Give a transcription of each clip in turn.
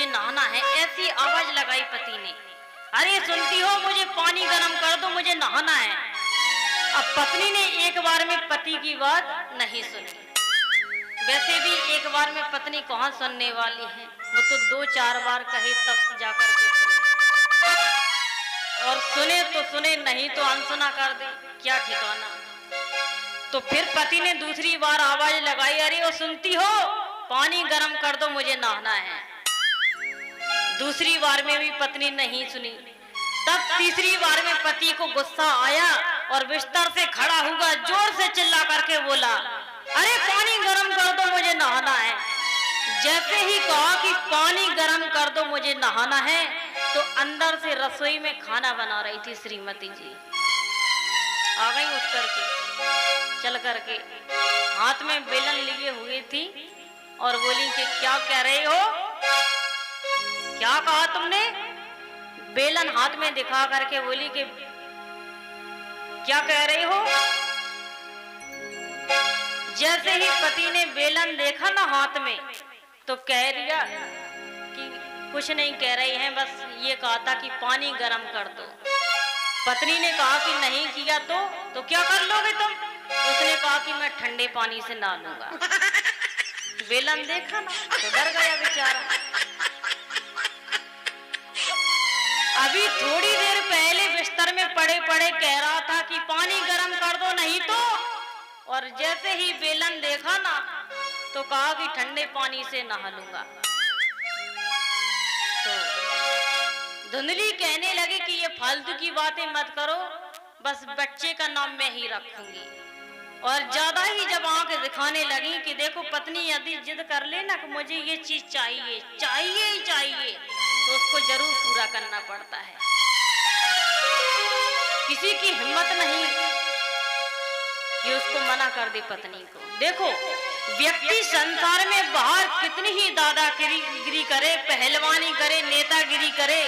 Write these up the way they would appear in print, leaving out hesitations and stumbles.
मुझे नहाना है, ऐसी आवाज लगाई पति ने। अरे सुनती हो, मुझे पानी गर्म कर दो, मुझे नहाना है। अब पत्नी ने एक बार में पति की बात नहीं सुनी। वैसे भी एक बार में पत्नी कहाँ सुनने वाली है, वो तो 2-4 बार कहे तब जाकर के सुने, और सुने तो सुने, नहीं तो अनसुना कर दे, क्या ठिकाना। तो फिर पति ने दूसरी बार आवाज लगाई, अरे वो सुनती हो, पानी गर्म कर दो, मुझे नहाना है। दूसरी बार में भी पत्नी नहीं सुनी। तब तीसरी बार में पति को गुस्सा आया और बिस्तर से खड़ा हुआ, जोर से चिल्ला करके बोला, अरे पानी गर्म कर दो, मुझे नहाना है। जैसे ही कहा कि पानी गर्म कर दो, मुझे नहाना है, तो अंदर से रसोई में खाना बना रही थी श्रीमती जी। आ गई उठ करके, चल करके, हाथ में बेलन लिए हुए थी और बोली कि क्या कह रहे हो, क्या कहा तुमने। बेलन हाथ में दिखा करके बोली कि क्या कह रही हो। जैसे ही पति ने बेलन देखा ना हाथ में, तो कह दिया कि कुछ नहीं कह रही हैं, बस ये कहा था कि पानी गर्म कर दो। पत्नी ने कहा कि नहीं किया तो क्या कर लोगे तुम। उसने कहा कि मैं ठंडे पानी से नहा लूंगा। बेलन देखा ना तो डर गया बेचारा। अभी थोड़ी देर पहले बिस्तर में पड़े पड़े कह रहा था कि पानी गर्म कर दो, नहीं तो, और जैसे ही बेलन देखा ना तो कहा कि ठंडे पानी से नहा लूंगा। तो धुंधली कहने लगी कि ये फालतू की बातें मत करो, बस बच्चे का नाम मैं ही रखूंगी। और ज्यादा ही जब आंखें दिखाने लगी कि देखो पत्नी यदि जिद कर ले ना कि मुझे ये चीज चाहिए, चाहिए ही चाहिए, तो उसको जरूर पूरा करना पड़ता है। किसी की हिम्मत नहीं कि उसको मना कर दे पत्नी को। देखो व्यक्ति संसार में बाहर कितनी ही दादागिरी करे, पहलवानी करे, नेतागिरी करे,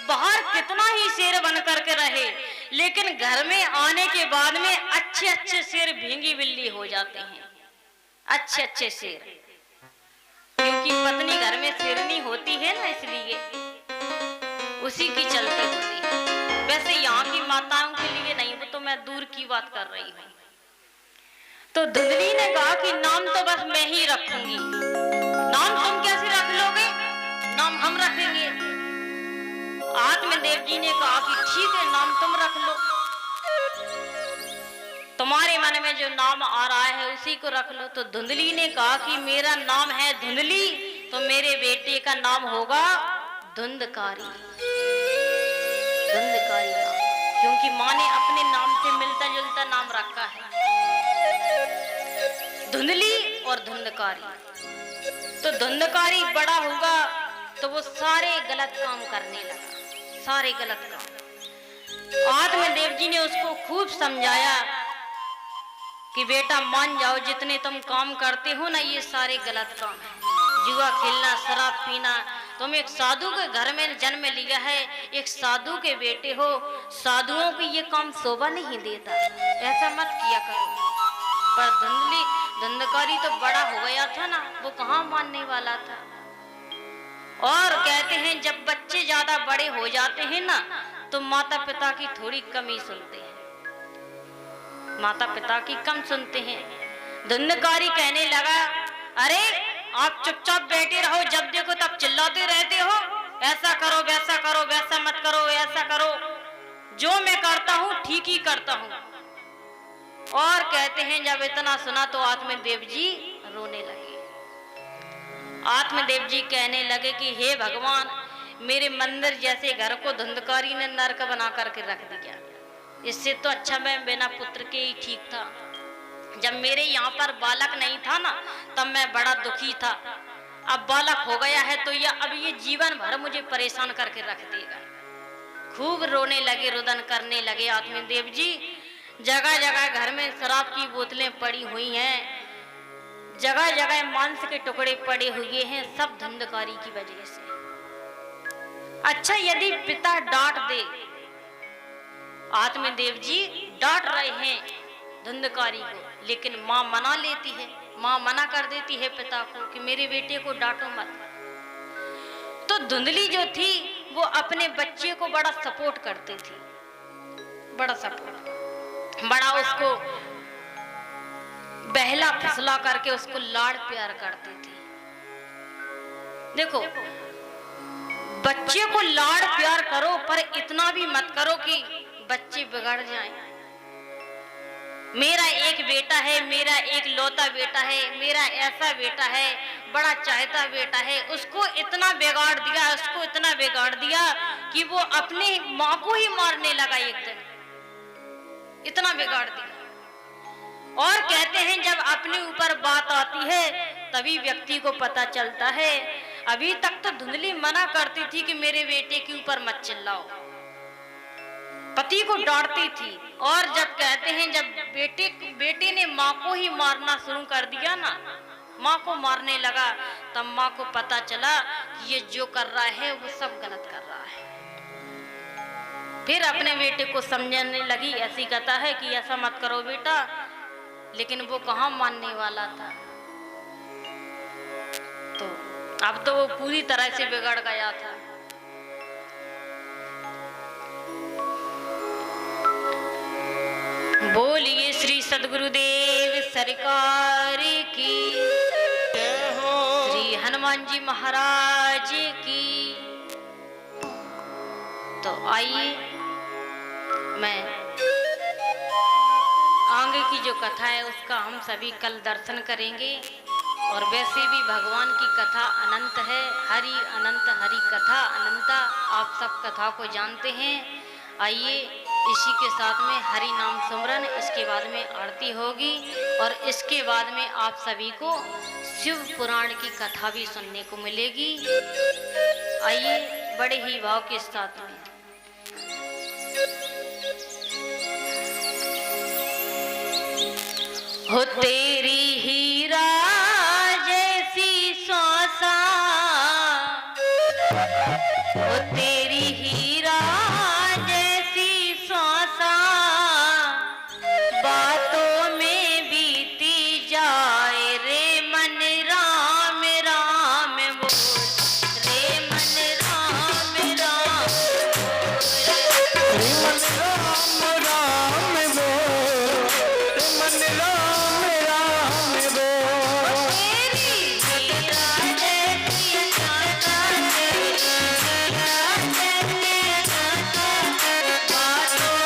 बाहर कितना ही शेर बन करके रहे, लेकिन घर में आने के बाद में अच्छे अच्छे शेर भींगी बिल्ली हो जाते हैं। अच्छे अच्छे शेर, क्योंकि पत्नी घर में शेरनी होती है ना, इसलिए उसी की चलती होती है। वैसे यहाँ की माताओं के लिए नहीं, वो तो मैं दूर की बात कर रही हूँ। तो धुंधली ने कहा कि नाम तो बस मैं ही रखूंगी। नाम तुम कैसे रख लोगे, नाम हम रखेंगे। आत्मदेव जी ने कहा कि ठीक है, नाम तुम रख लो, तुम्हारे मन में जो नाम आ रहा है उसी को रख लो। तो धुंधली ने कहा कि मेरा नाम है धुंधली, तो मेरे बेटे का नाम होगा धुंधकारी। धुंधकारी नाम, क्योंकि माँ ने अपने नाम से मिलता जुलता नाम रखा है, धुंधली और धुंधकारी। तो धुंधकारी बड़ा होगा तो वो सारे गलत काम करने लगा, सारे गलत काम। आत्मदेव जी ने उसको खूब समझाया कि बेटा मान जाओ, जितने तुम काम करते हो ना ये सारे गलत काम है। जुआ खेलना, शराब पीना, तुम एक साधु के घर में जन्म लिया है, एक साधु के बेटे हो, साधुओं को ये काम शोभा नहीं देता, ऐसा मत किया करो। पर धुंधकारी तो बड़ा हो गया था ना, वो कहाँ मानने वाला था। और कहते हैं जब बच्चे ज्यादा बड़े हो जाते हैं ना, तो माता पिता की थोड़ी कमी सुनते हैं, माता पिता की कम सुनते हैं। धुंधकारी कहने लगा, अरे आप चुपचाप बैठे रहो, जब देखो तब चिल्लाते रहते हो, ऐसा करो वैसा करो, वैसा मत करो, ऐसा करो, जो मैं करता हूँ ठीक ही करता हूँ। और कहते हैं जब इतना सुना तो आत्मदेव जी रोने लगे। आत्मदेव जी कहने लगे कि हे भगवान, मेरे मंदिर जैसे घर को धुंधकारी ने नरक बना करके रख दिया, इससे तो अच्छा मैं बिना पुत्र के ही ठीक था। जब मेरे यहाँ पर बालक नहीं था ना, तब मैं बड़ा दुखी था, अब बालक हो गया है तो अब ये जीवन भर मुझे परेशान करके रख देगा। खूब रोने लगे, रुदन करने लगे आत्मदेव जी। जगह जगह घर में शराब की बोतलें पड़ी हुई हैं, जगह जगह मांस के टुकड़े पड़े हुए हैं, सब धुंधकारी की वजह से। अच्छा यदि पिता डांट दे, आत्मदेव जी डांट रहे हैं धुंधकारी को, लेकिन माँ मना लेती है, माँ मना कर देती है पिता को कि मेरे बेटे को डांटो मत। तो तो धुंधली जो थी वो अपने बच्चे को बड़ा सपोर्ट करती थी, बड़ा सपोर्ट, बड़ा उसको बहला फुसला करके उसको लाड़ प्यार करती थी। देखो, बच्चे को लाड़ प्यार करो पर इतना भी मत करो कि बच्चे बिगड़ जाएं। मेरा एक बेटा है, मेरा एक लौता बेटा है, मेरा ऐसा बेटा है, बड़ा चाहता बेटा है, उसको इतना बिगाड़ दिया, उसको इतना बिगाड़ दिया कि वो अपनी माँ को ही मारने लगा एक दिन, इतना बिगाड़ दिया। और कहते हैं जब अपने ऊपर बात आती है तभी व्यक्ति को पता चलता है। अभी तक तो धुंधली मना करती थी कि मेरे बेटे के ऊपर मत चिल्लाओ, पति को डांटती थी, और जब कहते हैं जब बेटे ने माँ को ही मारना शुरू कर दिया ना, माँ को मारने लगा, तब माँ को पता चला कि ये जो कर रहा है वो सब गलत कर रहा है। फिर अपने बेटे को समझाने लगी, ऐसी कहता है कि ऐसा मत करो बेटा, लेकिन वो कहाँ मानने वाला था। तो अब तो वो पूरी तरह से बिगड़ गया था। बोलिए श्री सद्गुरुदेव सरकार की, श्री हनुमान जी महाराज की। तो आइए मैं आगे की जो कथा है उसका हम सभी कल दर्शन करेंगे। और वैसे भी भगवान की कथा अनंत है, हरि अनंत, हरि कथा अनंता, आप सब कथा को जानते हैं। आइए इसी के साथ में हरि नाम सुमरन, इसके बाद में आरती होगी और इसके बाद में आप सभी को शिव पुराण की कथा भी सुनने को मिलेगी। आइए बड़े ही भाव के साथ में। हो तेरी हीरा जैसी श्वासा, हो तेरी हीरा जैसी श्वासा, बातों में बीती जाए रे मन राम राम बोल, रे मन राम राम बोल, रे मन राम राम बोल, रे मन राम राम बोल। तेरी हीरा जैसी श्वासा, बातों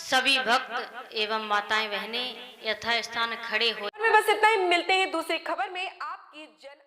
सभी भक्त एवं माताएं बहनें यथास्थान खड़े हो। बस इतना ही, मिलते हैं दूसरी खबर में। आपकी जन